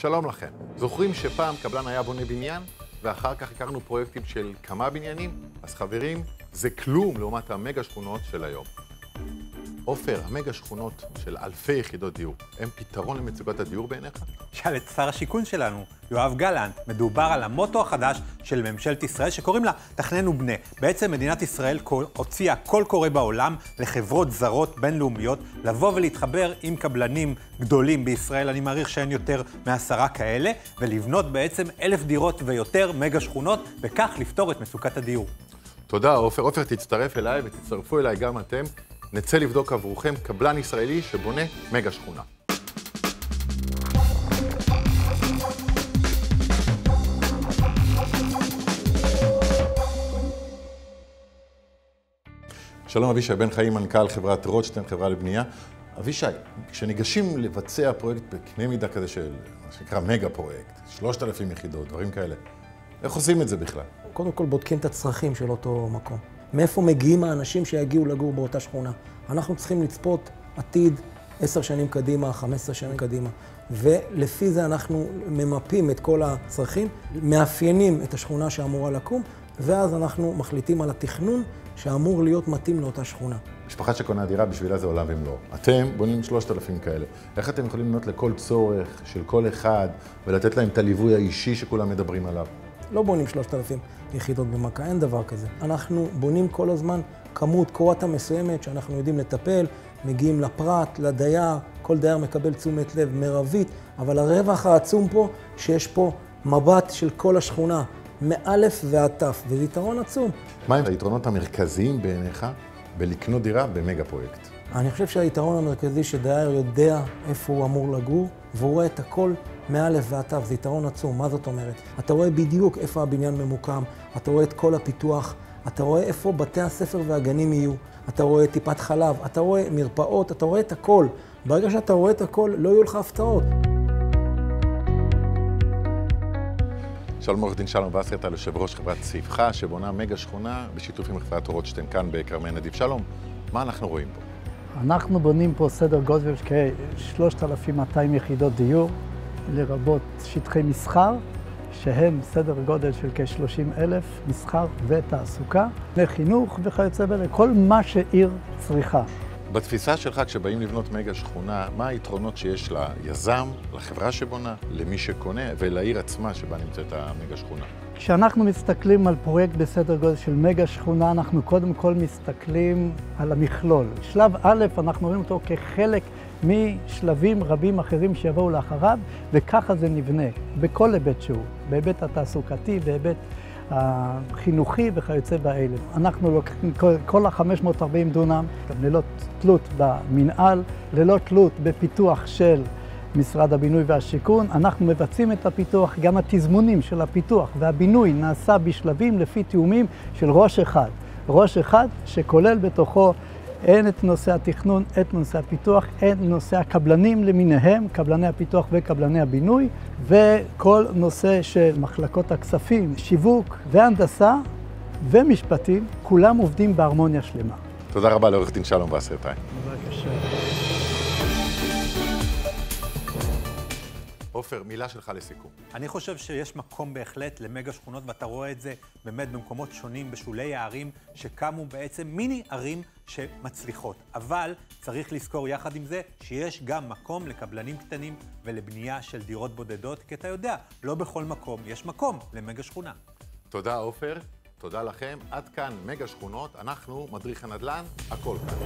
שלום לכם. זוכרים שפעם קבלן היה בונה בניין, ואחר כך הכרנו פרויקטים של כמה בניינים? אז חברים, זה כלום לעומת המגה שכונות של היום. עופר, המגה שכונות של אלפי יחידות דיור, הם פתרון למצוקת הדיור בעיניך? שאל את שר השיכון שלנו, יואב גלנט. מדובר על המוטו החדש של ממשלת ישראל שקוראים לה תכנן ובנה. בעצם מדינת ישראל הוציאה קול קורא בעולם לחברות זרות בינלאומיות לבוא ולהתחבר עם קבלנים גדולים בישראל, אני מעריך שאין יותר מ10 כאלה, ולבנות בעצם 1,000 דירות ויותר מגה שכונות, וכך לפתור את מצוקת הדיור. תודה עופר. עופר, תצטרף אליי ותצטרפו אליי גם אתם. נצא לבדוק עבורכם קבלן ישראלי שבונה מגה שכונה. שלום, אבישי בן חיים, מנכ"ל חברת רוטשטיין, חברה לבנייה. אבישי, כשניגשים לבצע פרויקט בקנה מידה כזה של מה שנקרא מגה פרויקט, 3,000 יחידות, דברים כאלה, איך עושים את זה בכלל? קודם כל בודקים את הצרכים של אותו מקום. מאיפה מגיעים האנשים שיגיעו לגור באותה שכונה? אנחנו צריכים לצפות עתיד 10 שנים קדימה, 15 שנים קדימה. ולפי זה אנחנו ממפים את כל הצרכים, מאפיינים את השכונה שאמורה לקום, ואז אנחנו מחליטים על התכנון שאמור להיות מתאים לאותה שכונה. משפחה שקונה דירה בשבילה זה עולם ומלואו. אתם בונים 3,000 כאלה. איך אתם יכולים לבנות לכל צורך של כל אחד ולתת להם את הליווי האישי שכולם מדברים עליו? לא בונים 3,000 יחידות במכה, אין דבר כזה. אנחנו בונים כל הזמן כמות קורטה מסוימת שאנחנו יודעים לטפל, מגיעים לפרט, לדייר, כל דייר מקבל תשומת לב מרבית, אבל הרווח העצום פה, שיש פה מבט של כל השכונה, מאלף ועד תף, וזה יתרון עצום. מה הם היתרונות המרכזיים בעיניך בלקנות דירה במגה פרויקט? אני חושב שהיתרון המרכזי שדייר יודע איפה הוא אמור לגור, והוא רואה את הכל מאלף ועד תף, זה יתרון עצום. מה זאת אומרת? אתה רואה בדיוק איפה הבניין ממוקם, אתה רואה את כל הפיתוח, אתה רואה איפה בתי הספר והגנים יהיו, אתה רואה טיפת חלב, אתה רואה מרפאות, אתה רואה את הכל. ברגע שאתה רואה את הכל, לא יהיו לך הפתעות. שלום עורך דין שלום וסרטל, יושב ראש חברת סביבך, שבונה מגה שכונה בשיתוף עם חברת רוטשטיין כאן בכרמי נדיב. שלום, מה אנחנו רואים פה? אנחנו בונים פה סדר גודל כ-3,200 יחידות דיור, לרבות שטחי מסחר, שהם סדר גודל של כ-30,000 מסחר ותעסוקה, לחינוך וכיוצא באלה, כל מה שעיר צריכה. בתפיסה שלך, כשבאים לבנות מגה שכונה, מה היתרונות שיש ליזם, לחברה שבונה, למי שקונה ולעיר עצמה שבה נמצאת המגה שכונה? כשאנחנו מסתכלים על פרויקט בסדר גודל של מגה שכונה, אנחנו קודם כל מסתכלים על המכלול. שלב א', אנחנו רואים אותו כחלק משלבים רבים אחרים שיבואו לאחריו, וככה זה נבנה, בכל היבט שהוא, בהיבט התעסוקתי, בהיבט החינוכי וכיוצא באלה. אנחנו לוקחים כל ה-540 דונם, ללא תלות במנהל, ללא תלות בפיתוח של משרד הבינוי והשיכון, אנחנו מבצעים את הפיתוח, גם התזמונים של הפיתוח והבינוי נעשה בשלבים לפי תיאומים של ראש אחד. ראש אחד שכולל בתוכו אין את נושא התכנון, את נושא הפיתוח, אין נושא הקבלנים למיניהם, קבלני הפיתוח וקבלני הבינוי, וכל נושא של מחלקות הכספים, שיווק והנדסה ומשפטים, כולם עובדים בהרמוניה שלמה. תודה רבה לעורך דין שלום וסרטל. בבקשה. עופר, מילה שלך לסיכום. אני חושב שיש מקום בהחלט למגה שכונות, ואתה רואה את זה באמת במקומות שונים בשולי הערים, שקמו בעצם מיני ערים שמצליחות. אבל צריך לזכור יחד עם זה שיש גם מקום לקבלנים קטנים ולבנייה של דירות בודדות, כי אתה יודע, לא בכל מקום יש מקום למגה שכונה. תודה עופר, תודה לכם. עד כאן מגה שכונות, אנחנו מדריך הנדל"ן, הכל כאן.